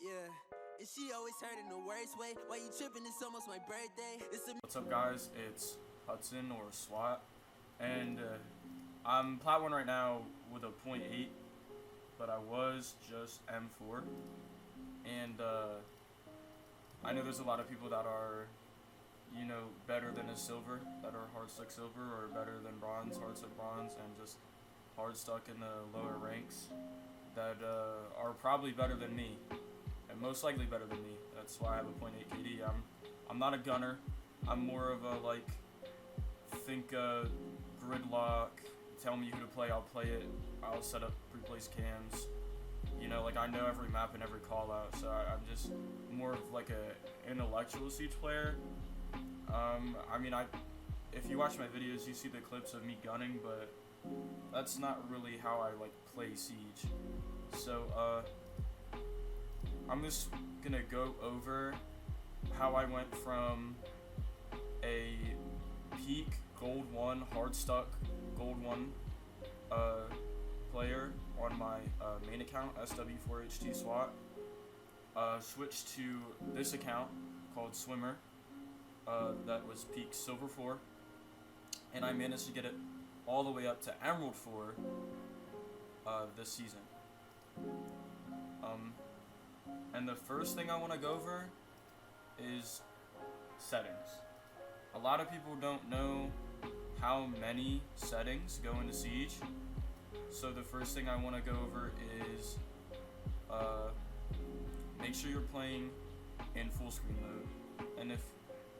Yeah, and she always hurt in the worst way. Why you tripping? It's almost my birthday. What's up, guys? It's Hudson or SWAT, and I'm plat 1 right now with a .8, but I was just M4, and I know there's a lot of people that are, you know, better than a silver, that are HARDSTUCK silver, or better than bronze, HARDSTUCK bronze, and just HARDSTUCK in the lower ranks that are probably better than me, and most likely better than me. That's why I have a .8 KD. I'm not a gunner. I'm more of a, like, think gridlock, tell me who to play, I'll play it, I'll set up pre-place cams, you know, like, I know every map and every call out, so I'm just more of like a intellectual Siege player. I mean, if you watch my videos, you see the clips of me gunning, but that's not really how I, like, play Siege. So, I'm just gonna go over how I went from a peak gold 1 HARDSTUCK gold 1 player on my main account, SW4HT SWAT, switched to this account called Swimmer that was peak silver 4, and I managed to get it all the way up to emerald 4 this season. And the first thing I want to go over is settings. A lot of people don't know how many settings go into Siege, so the first thing I want to go over is make sure you're playing in full screen mode, and if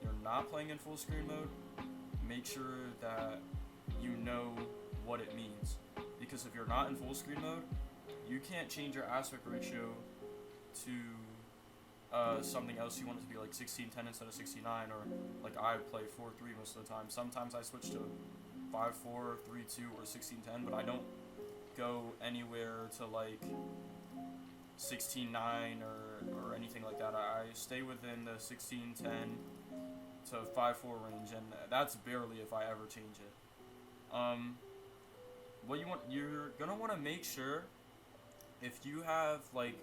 you're not playing in full screen mode, make sure that you know what it means, because if you're not in full screen mode, you can't change your aspect ratio to something else. You want it to be like 16:10 instead of 69, or like I play 4:3 most of the time. Sometimes I switch to 5:4, 3:2, or 16:10, but I don't go anywhere to like 16:9 or anything like that. I stay within the 16:10 to 5:4 range, and that's barely if I ever change it. You're gonna want to make sure, if you have like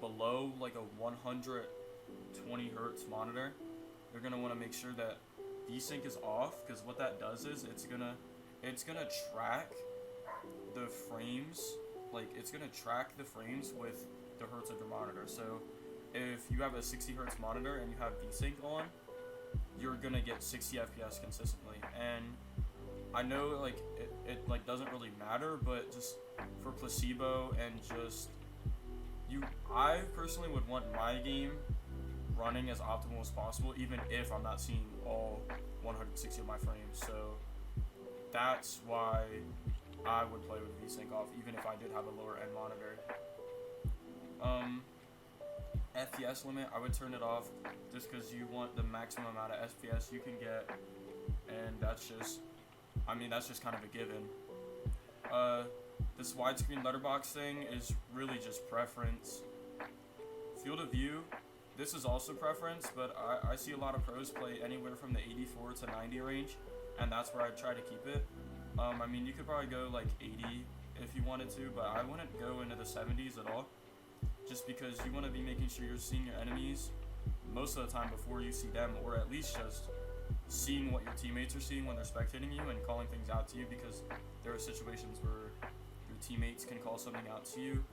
below like a 120 hertz monitor, you're gonna want to make sure that desync is off, because what that does is it's gonna track the frames, like it's gonna track the frames with the hertz of your monitor. So if you have a 60 hertz monitor and you have desync on, you're gonna get 60 FPS consistently. And I know like it like doesn't really matter, but just for placebo and just I personally would want my game running as optimal as possible, even if I'm not seeing all 160 of my frames. So that's why I would play with VSync off, even if I did have a lower end monitor. FPS limit, I would turn it off just because you want the maximum amount of FPS you can get, and that's just kind of a given. This widescreen letterbox thing is really just preference. Field of view, this is also preference, but I see a lot of pros play anywhere from the 84 to 90 range, and that's where I try to keep it. I mean, you could probably go like 80 if you wanted to, but I wouldn't go into the 70s at all, just because you want to be making sure you're seeing your enemies most of the time before you see them, or at least just seeing what your teammates are seeing when they're spectating you and calling things out to you, because there are situations where your teammates can call something out to you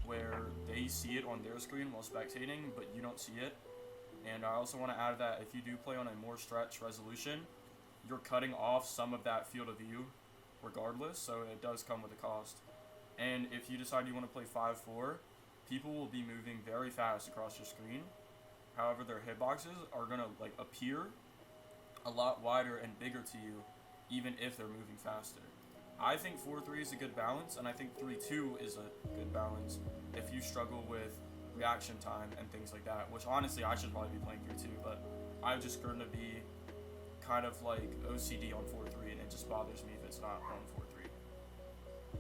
where they see it on their screen while spectating, but you don't see it. And I also want to add that if you do play on a more stretched resolution, you're cutting off some of that field of view regardless, so it does come with a cost. And if you decide you want to play 5:4, people will be moving very fast across your screen. However, their hitboxes are going to like appear a lot wider and bigger to you, even if they're moving faster. I think 4:3 is a good balance, and I think 3:2 is a good balance if you struggle with reaction time and things like that, which honestly I should probably be playing 3:2, but I'm just going to be kind of like OCD on 4:3, and it just bothers me if it's not on 4:3.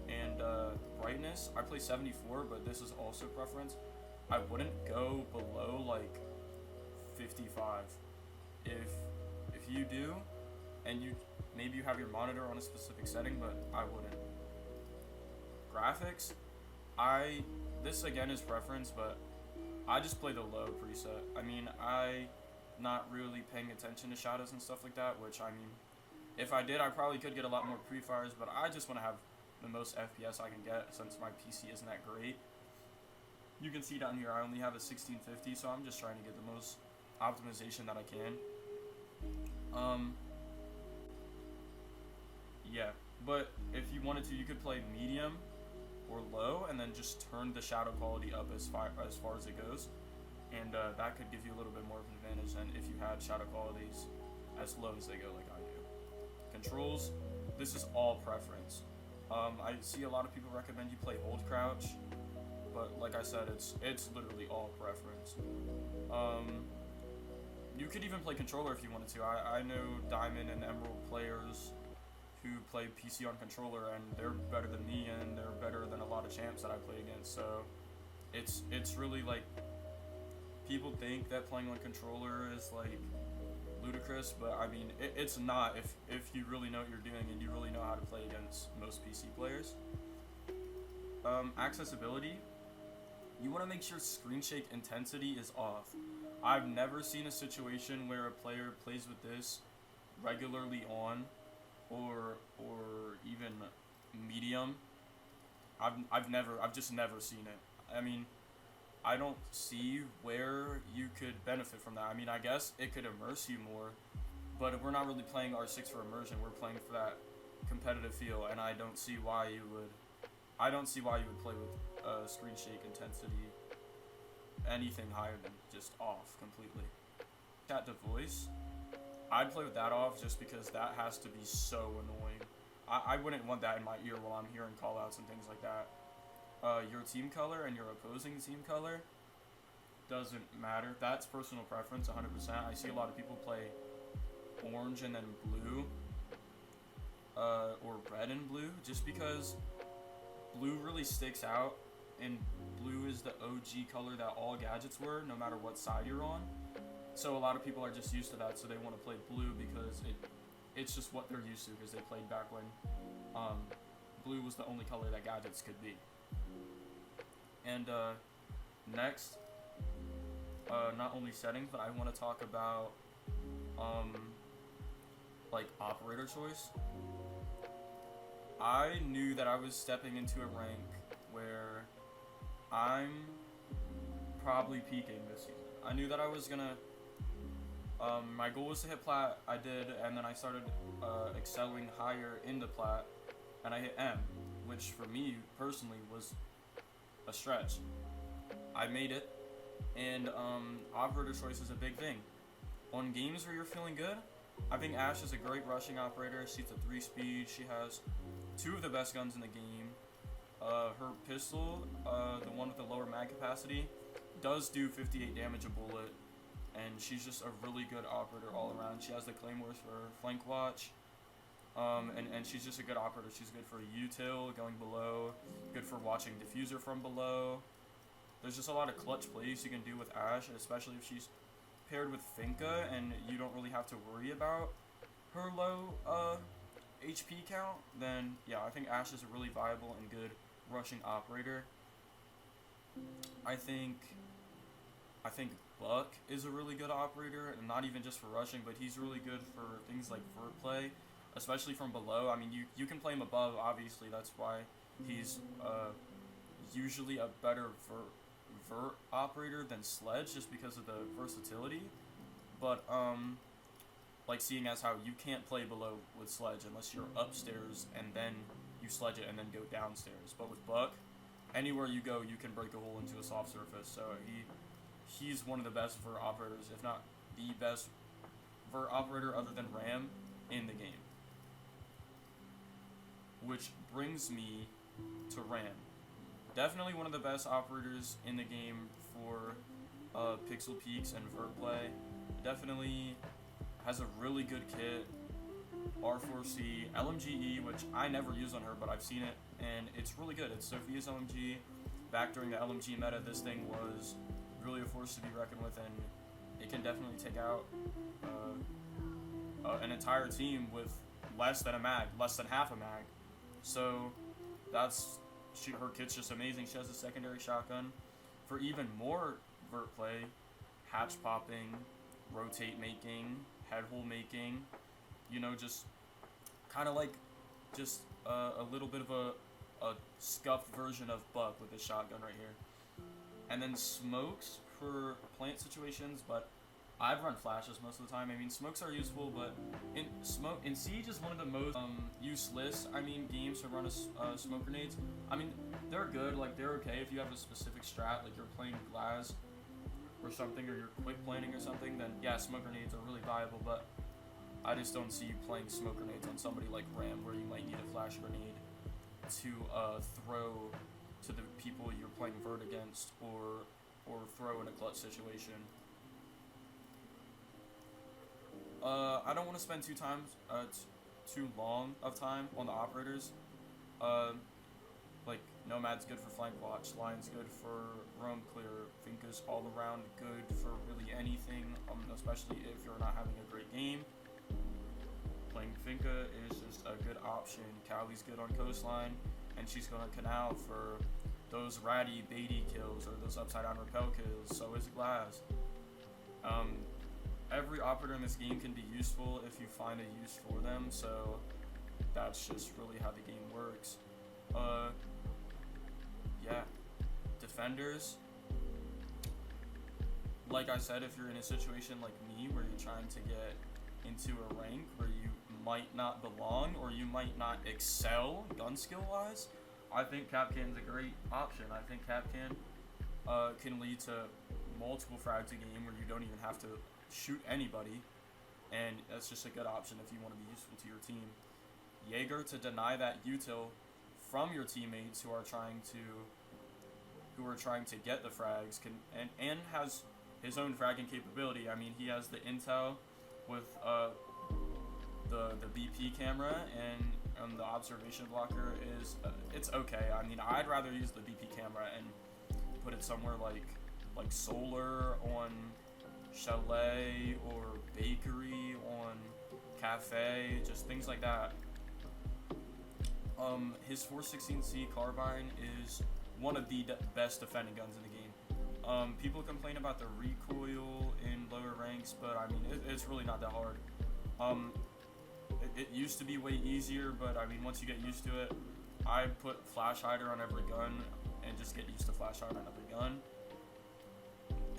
And brightness, I play 74, but this is also preference. I wouldn't go below like 55. If you do, and maybe you have your monitor on a specific setting, but I wouldn't. Graphics, I this again is preference, but I just play the low preset. I mean, I not really paying attention to shadows and stuff like that, which, I mean, if I did, I probably could get a lot more pre-fires, but I just want to have the most FPS I can get since my PC isn't that great. You can see down here I only have a 1650, so I'm just trying to get the most optimization that I can. Yeah, but if you wanted to, you could play medium or low, and then just turn the shadow quality up as far as it goes, and that could give you a little bit more of an advantage than if you had shadow qualities as low as they go, like I do. Controls, this is all preference. I see a lot of people recommend you play hold crouch, but like I said, it's literally all preference. You could even play controller if you wanted to. I know Diamond and Emerald players who play PC on controller, and they're better than me, and they're better than a lot of champs that I play against. So it's really like, people think that playing on controller is like ludicrous, but I mean it's not if you really know what you're doing and you really know how to play against most PC players. Accessibility, you want to make sure screen shake intensity is off. I've never seen a situation where a player plays with this regularly on or even medium. I've just never seen it. I mean, I don't see where you could benefit from that. I mean, I guess it could immerse you more, but we're not really playing R6 for immersion. We're playing for that competitive feel, and I don't see why you would play with screen shake intensity anything higher than just off completely. Chat to voice, I'd play with that off just because that has to be so annoying. I wouldn't want that in my ear while I'm hearing callouts and things like that. Your team color and your opposing team color doesn't matter. That's personal preference, 100%. I see a lot of people play orange and then blue, or red and blue, just because blue really sticks out, and blue is the OG color that all gadgets were, no matter what side you're on. So a lot of people are just used to that, so they want to play blue because it's just what they're used to, because they played back when blue was the only color that gadgets could be. And next, not only settings, but I want to talk about like operator choice. I knew that I was stepping into a rank where I'm probably peaking this season. I knew that I was gonna, my goal was to hit plat, I did, and then I started excelling higher into plat, and I hit M, which for me personally was a stretch. I made it, and operator choice is a big thing. On games where you're feeling good, I think Ashe is a great rushing operator. She's a 3-speed, she has 2 of the best guns in the game. Her pistol, the one with the lower mag capacity, does do 58 damage a bullet, and she's just a really good operator all around. She has the claymores for flank watch, and she's just a good operator. She's good for util, going below, good for watching diffuser from below. There's just a lot of clutch plays you can do with Ashe, especially if she's paired with Finka, and you don't really have to worry about her low HP count. Then yeah, I think Ashe is a really viable and good rushing operator. I think Buck is a really good operator, and not even just for rushing, but he's really good for things like vert play, especially from below. I mean, you can play him above, obviously. That's why he's usually a better vert operator than Sledge, just because of the versatility. But like, seeing as how you can't play below with Sledge unless you're upstairs and then you sledge it and then go downstairs. But with Buck, anywhere you go, you can break a hole into a soft surface. So he's one of the best vert operators, if not the best vert operator other than Ram in the game. Which brings me to Ram. Definitely one of the best operators in the game for pixel peaks and vert play. Definitely has a really good kit. R4C, LMGE, which I never use on her, but I've seen it, and it's really good. It's Sophia's LMG. Back during the LMG meta, this thing was really a force to be reckoned with, and it can definitely take out an entire team with less than half a mag. So that's her kit's just amazing. She has a secondary shotgun. For even more vert play, hatch popping, rotate making, head hole making, you know, just kind of like just a little bit of a scuffed version of Buck with the shotgun right here. And then smokes for plant situations, but I've run flashes most of the time. I mean, smokes are useful, but in Siege is one of the most useless, games to run a smoke grenades. I mean, they're good, like they're okay if you have a specific strat, like you're playing Glass or something, or you're quick planning or something, then yeah, smoke grenades are really viable, but I just don't see you playing smoke grenades on somebody like Ram, where you might need a flash grenade to throw to the people you're playing vert against, or throw in a clutch situation. I don't want to spend too long of time on the operators. Like Nomad's good for flank watch, Lion's good for roam clear, Finka's all around good for really anything, especially if you're not having a great game. Playing Finka is just a good option. Callie's good on coastline, and she's going to canal for those ratty baity kills or those upside down repel kills. So is Glass. Every operator in this game can be useful if you find a use for them, so that's just really how the game works. Yeah. Defenders. Like I said, if you're in a situation like me where you're trying to get into a rank where you might not belong or you might not excel gun skill wise, I think Capcan's a great option. I think Capcan can lead to multiple frags a game where you don't even have to shoot anybody, and that's just a good option if you want to be useful to your team. Jaeger to deny that util from your teammates who are trying to get the frags and has his own fragging capability. I mean, he has the intel with the BP camera, and the observation blocker is it's okay. I mean, I'd rather use the BP camera and put it somewhere like solar on chalet or bakery on cafe, just things like that. His 416C carbine is one of the best defending guns in the game. People complain about the recoil in lower ranks, but I mean, it's really not that hard. It used to be way easier, but I mean, once you get used to it, I put flash hider on every gun and just get used to flash hider on every gun.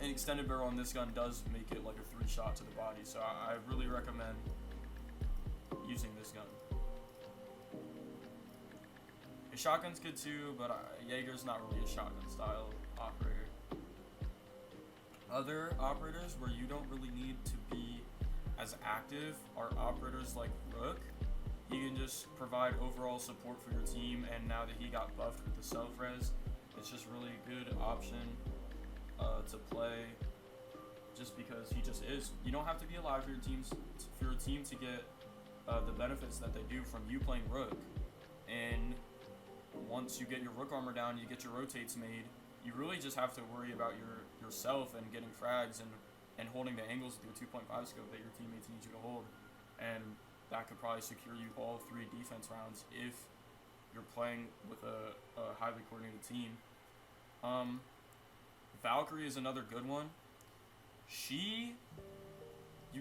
An extended barrel on this gun does make it like a 3-shot to the body, so I really recommend using this gun. His shotgun's good too, but Jaeger's not really a shotgun style operator. Other operators where you don't really need to be as active are operators like Rook. He can just provide overall support for your team, and now that he got buffed with the self-res, it's just really a good option to play, just because he just is. You don't have to be alive for your team to get the benefits that they do from you playing Rook. And once you get your Rook armor down, you get your rotates made, you really just have to worry about yourself and getting frags and holding the angles with your 2.5 scope that your teammates need you to hold. And that could probably secure you all 3 defense rounds if you're playing with a highly coordinated team. Valkyrie is another good one. You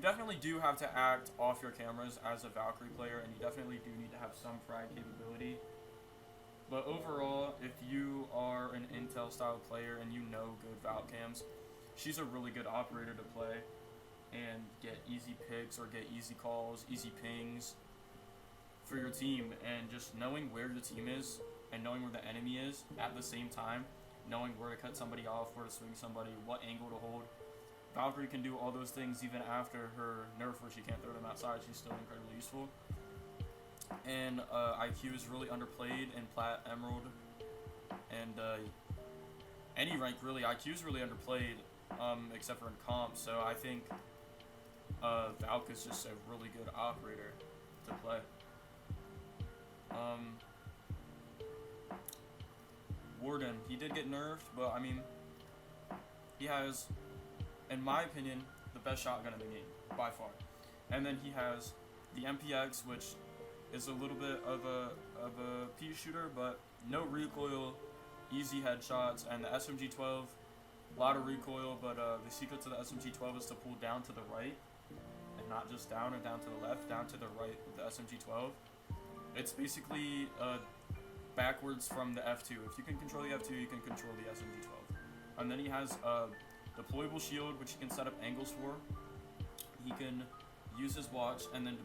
definitely do have to act off your cameras as a Valkyrie player, and you definitely do need to have some frag capability. But overall, if you are an intel style player and you know good Valk cams, she's a really good operator to play and get easy picks or get easy calls, easy pings for your team. And just knowing where your team is and knowing where the enemy is at the same time, knowing where to cut somebody off, where to swing somebody, what angle to hold. Valkyrie can do all those things even after her nerf where she can't throw them outside. She's still incredibly useful. And IQ is really underplayed in Plat, Emerald, and any rank really. IQ is really underplayed, except for in comp. So I think Valk is just a really good operator to play. Warden, he did get nerfed, but I mean, he has, in my opinion, the best shotgun in the game by far. And then he has the MPX, which is a little bit of a pea shooter, but no recoil, easy headshots, and the SMG-12, a lot of recoil, but the secret to the SMG-12 is to pull down to the right, and not just down or down to the left, down to the right with the SMG-12. It's basically backwards from the F2. If you can control the F2, you can control the SMG-12. And then he has a deployable shield, which he can set up angles for. He can use his watch and then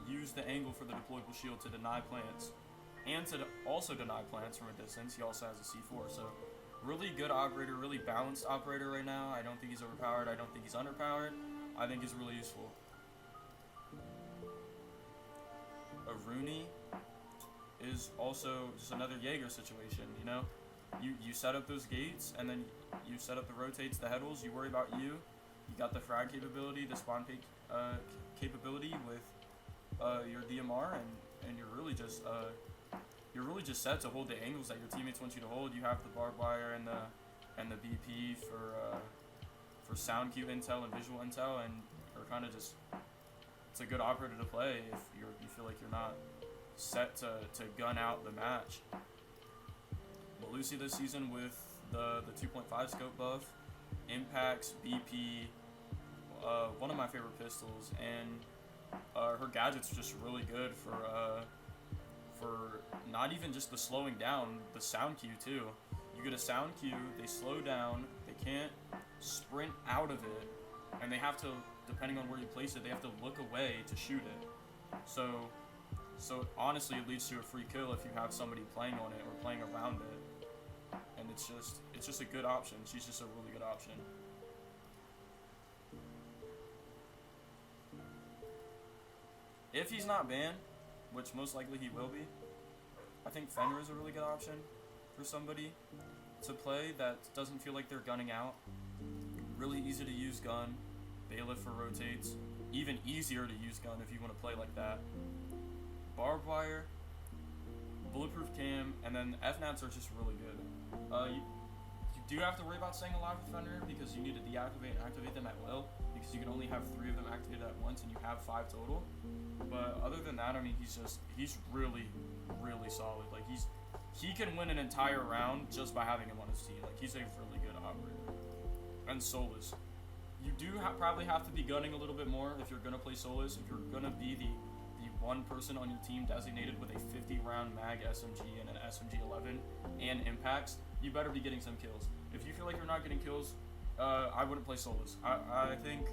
use the angle for the deployable shield to deny plants, and to also deny plants from a distance. He also has a C4, so really good operator, really balanced operator right now. I don't think he's overpowered. I don't think he's underpowered. I think he's really useful. Rooney is also just another Jaeger situation, you know? You set up those gates, and then you set up the rotates, the head rolls. You worry about you. You got the frag capability, the spawn pick capability with your DMR, and you're really just set to hold the angles that your teammates want you to hold. You have the barbed wire and the BP for sound cue intel and visual intel, and you're kind of just, it's a good operator to play if you feel like you're not set to gun out the match. Lucy this season with the 2.5 scope buff, impacts, BP, one of my favorite pistols, and her gadget's just really good for not even just the slowing down, the sound cue too. You get a sound cue, they slow down, they can't sprint out of it, and they have to, depending on where you place it, they have to look away to shoot it. So honestly, it leads to a free kill if you have somebody playing on it or playing around it. And it's just a good option. She's just a really good option. If he's not banned, which most likely he will be, I think Fenrir is a really good option for somebody to play that doesn't feel like they're gunning out. Really easy to use gun. Bailiff for rotates. Even easier to use gun if you want to play like that. Barbed wire, bulletproof cam, and then FNATs are just really good. You do have to worry about staying alive with Fenrir because you need to deactivate and activate them at will, because you can only have 3 of them activated at once and you have 5 total. But other than that, I mean, he's really, really solid. Like he can win an entire round just by having him on his team. Like he's a really good operator. And Solus, you do probably have to be gunning a little bit more if you're gonna play Solus. If you're gonna be the one person on your team designated with a 50-round mag SMG and an SMG-11 and impacts, you better be getting some kills. If you feel like you're not getting kills, I wouldn't play Solus. I think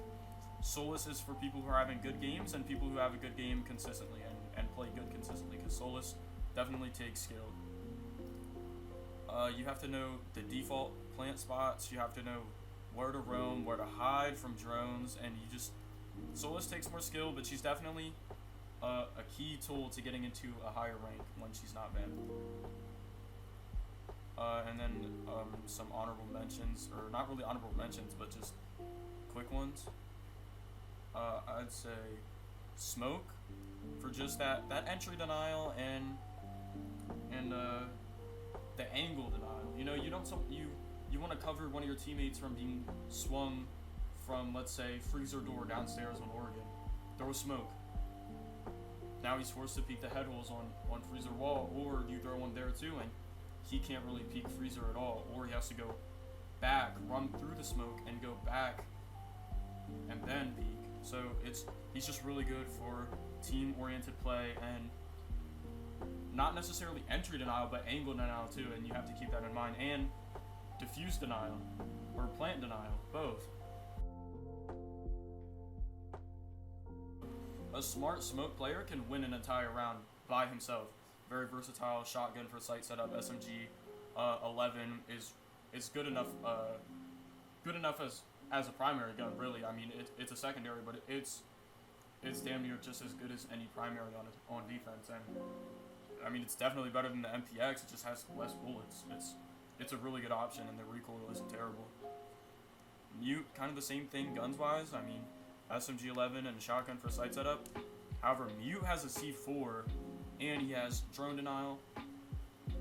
Solus is for people who are having good games and people who have a good game consistently and play good consistently, because Solus definitely takes skill. You have to know the default plant spots, you have to know where to roam, where to hide from drones, and Solus takes more skill, but she's definitely a key tool to getting into a higher rank when she's not banned. And then some honorable mentions, or not really honorable mentions, but just quick ones. I'd say Smoke for just that entry denial and the angle denial. You know, you want to cover one of your teammates from being swung from, let's say, freezer door downstairs on Oregon. Throw Smoke. Now he's forced to peek the head holes on freezer wall, or you throw one there too, and he can't really peek freezer at all, or he has to go back, run through the smoke, and go back, and then peek. So he's just really good for team-oriented play, and not necessarily entry denial, but angle denial too, and you have to keep that in mind, and diffuse denial, or plant denial, both. A smart smoke player can win an entire round by himself. Very versatile, shotgun for sight setup. SMG-11 is good enough. Good enough as a primary gun. Really, I mean, it's a secondary, but it's damn near just as good as any primary on defense. And I mean, it's definitely better than the MPX. It just has less bullets. It's a really good option, and the recoil isn't terrible. Mute, kind of the same thing guns wise. I mean, SMG-11 and shotgun for sight setup. However, Mute has a C4, and he has drone denial,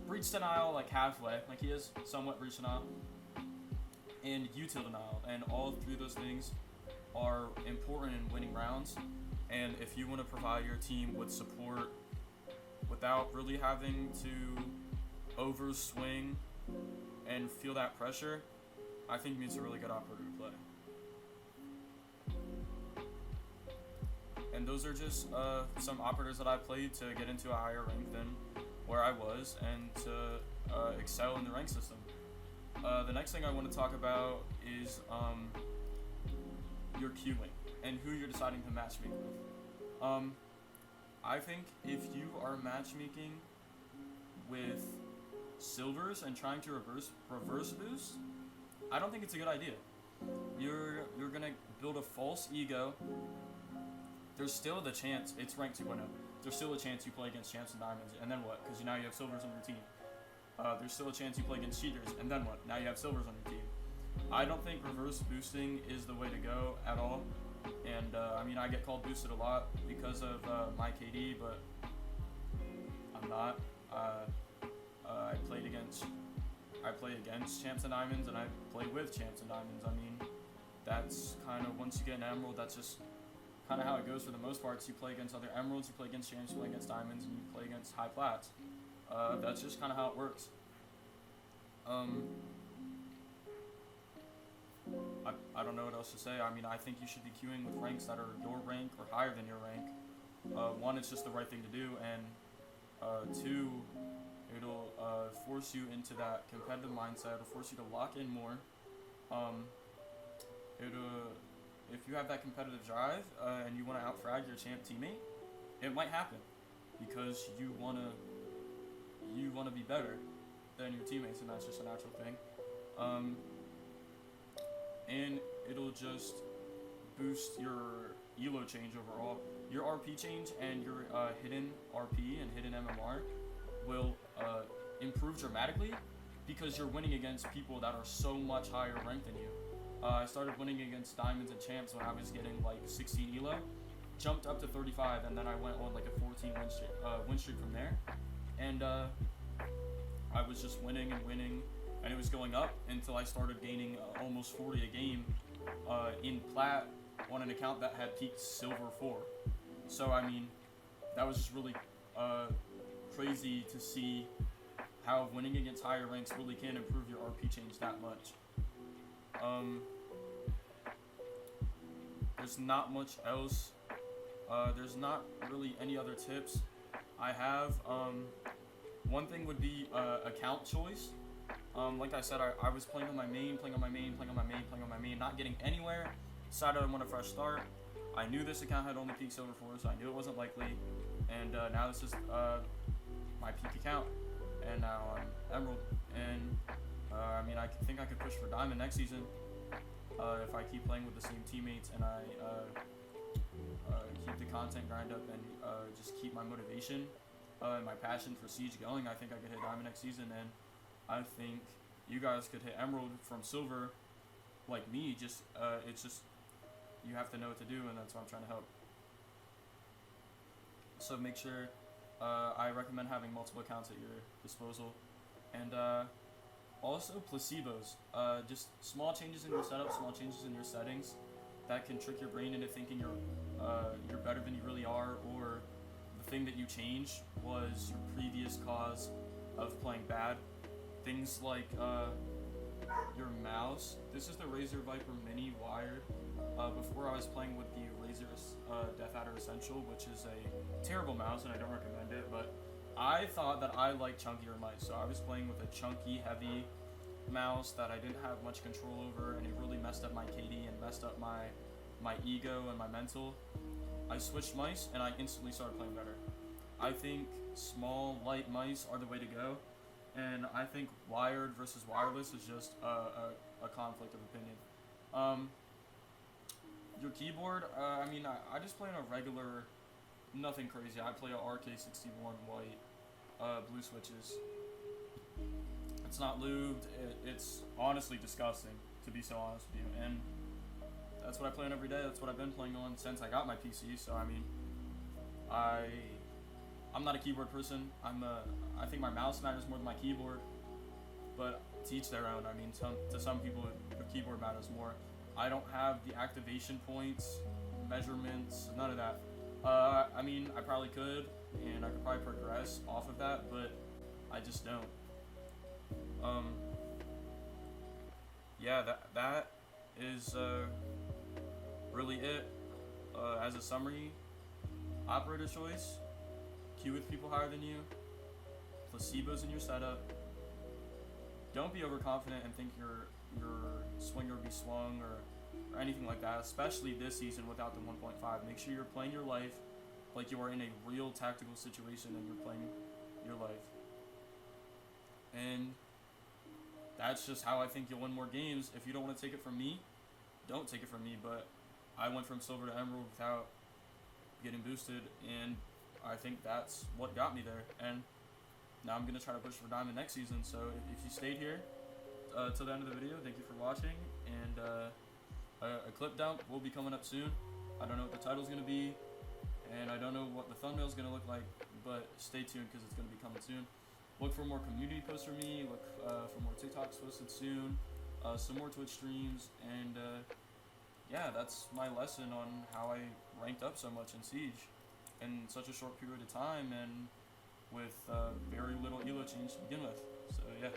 breach denial like halfway, like he is somewhat breach denial, and util denial, and all 3 of those things are important in winning rounds. And if you want to provide your team with support without really having to overswing and feel that pressure, I think means a really good operator to play. And those are just some operators that I played to get into a higher rank than where I was and to excel in the rank system. The next thing I want to talk about is your queuing and who you're deciding to matchmake with. I think if you are matchmaking with silvers and trying to reverse boost, I don't think it's a good idea. You're gonna build a false ego. There's still the chance it's ranked 2.0. There's still a chance you play against champs and diamonds, and then what? Because now you have silvers on your team. There's still a chance you play against cheaters, and then what? Now you have silvers on your team. I don't think reverse boosting is the way to go at all. And I mean, I get called boosted a lot because of my KD, but I'm not. I play against champs and diamonds, and I play with champs and diamonds. I mean, that's kind of, once you get an emerald, that's just kind of how it goes for the most part. So you play against other emeralds, you play against champs, you play against diamonds, and you play against high plats. That's just kind of how it works. I don't know what else to say. I mean, I think you should be queuing with ranks that are your rank or higher than your rank. One, it's just the right thing to do, and two, it'll force you into that competitive mindset. It'll force you to lock in more. If you have that competitive drive and you want to outfrag your champ teammate, it might happen because you wanna be better than your teammates, and that's just a natural thing. And it'll just boost your elo change overall. Your RP change and your hidden RP and hidden MMR will improve dramatically because you're winning against people that are so much higher ranked than you. I started winning against diamonds and champs when I was getting like 16 elo, jumped up to 35, and then I went on like a 14 win streak from there. And I was just winning and winning, and it was going up until I started gaining almost 40 a game in plat on an account that had peaked silver 4. So I mean, that was just really crazy to see how winning against higher ranks really can improve your RP change that much. There's not much else. There's not really any other tips I have. One thing would be account choice. Like I said, I was playing on my main, not getting anywhere. Decided I want a fresh start. I knew this account had only peaked silver 4, so I knew it wasn't likely. And now this is my peak account, and now I'm emerald. And I mean, I think I could push for diamond next season if I keep playing with the same teammates and I keep the content grind up and just keep my motivation and my passion for Siege going. I think I could hit diamond next season, and I think you guys could hit emerald from silver like me. Just it's just, you have to know what to do, and that's what I'm trying to help. So make sure, I recommend having multiple accounts at your disposal. And also placebos, just small changes in your setup, small changes in your settings that can trick your brain into thinking you're better than you really are, or the thing that you changed was your previous cause of playing bad. Things like your mouse. This is the Razer Viper Mini wired. Before I was playing with the Razer Death Adder Essential, which is a terrible mouse and I don't recommend it, but I thought that I liked chunkier mice, so I was playing with a chunky, heavy mouse that I didn't have much control over, and it really messed up my KD and messed up my ego and my mental. I switched mice and I instantly started playing better. I think small, light mice are the way to go, and I think wired versus wireless is just a conflict of opinion. Your keyboard, I mean, I just play on a regular, nothing crazy. I play a RK61 white, blue switches. It's not lubed. It's honestly disgusting, to be so honest with you. And that's what I play on every day. That's what I've been playing on since I got my PC. So I mean, I'm not a keyboard person. I think my mouse matters more than my keyboard. But to each their own. I mean, to some people, the keyboard matters more. I don't have the activation points, measurements, none of that. I mean, I probably could, and I could probably progress off of that, but I just don't. Yeah, that is really it. As a summary, operator choice, queue with people higher than you, placebos in your setup. Don't be overconfident and think your swinger will be swung or anything like that, especially this season without the 1.5. Make sure you're playing your life like you are in a real tactical situation and you're playing your life. And that's just how I think you'll win more games. If you don't want to take it from me, don't take it from me, but I went from silver to emerald without getting boosted, and I think that's what got me there. And now I'm going to try to push for diamond next season. So if you stayed here till the end of the video, thank you for watching, and a clip dump will be coming up soon. I don't know what the title's going to be, and I don't know what the thumbnail's going to look like, but stay tuned because it's going to be coming soon. Look for more community posts from me, look for more TikToks posted soon, some more Twitch streams, and yeah, that's my lesson on how I ranked up so much in Siege in such a short period of time and with very little elo change to begin with. So yeah.